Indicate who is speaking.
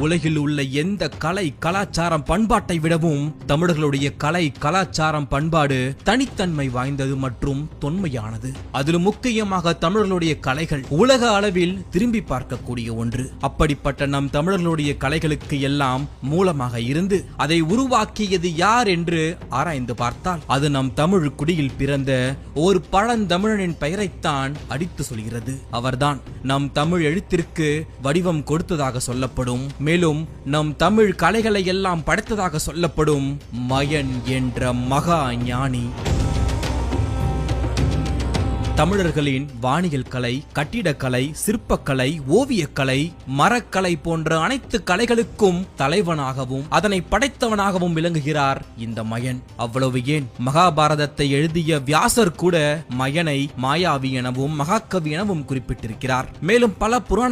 Speaker 1: உலகில் உள்ள எந்த கலை கலாச்சாரம் பண்பாட்டை விடவும் தமிழர்களுடைய கலை கலாச்சாரம் பண்பாடு தனித்தன்மை வாய்ந்தது மற்றும் தொன்மையானது. அதிலும் முக்கியமாக தமிழர்களுடைய கலைகள் உலக அளவில் திரும்பி பார்க்கக்கூடிய ஒன்று. அப்படிப்பட்ட நம் தமிழர்களுடைய கலைகளுக்கு எல்லாம் மூலமாக இருந்து அதை உருவாக்கியது யார் என்று ஆராய்ந்து பார்த்தால் அது நம் தமிழ் குடியில் பிறந்த ஒரு பழந்தமிழனின் பெயரைத்தான் அடித்து சொல்கிறது. அவர்தான் நம் தமிழ் எழுத்திற்கு வடிவம் கொடுத்ததாக சொல்லப்படும், மேலும் நம் தமிழ் கலைகளை எல்லாம் படைத்ததாக சொல்லப்படும் மயன் என்ற மகா ஞானி. தமிழர்களின் வானியல் கலை, கட்டிடக்கலை, சிற்பக்கலை, ஓவியக்கலை, மரக்கலை போன்ற அனைத்து கலைகளுக்கும் தலைவனாகவும் அதனை படைத்தவனாகவும் விளங்குகிறார் இந்த மயன். அவ்வளவு ஏன் மகாபாரதத்தை எழுதிய வியாசர் கூட மயனை மாயாவி எனவும் மகாகவி எனவும் குறிப்பிட்டிருக்கிறார். மேலும் பல புராண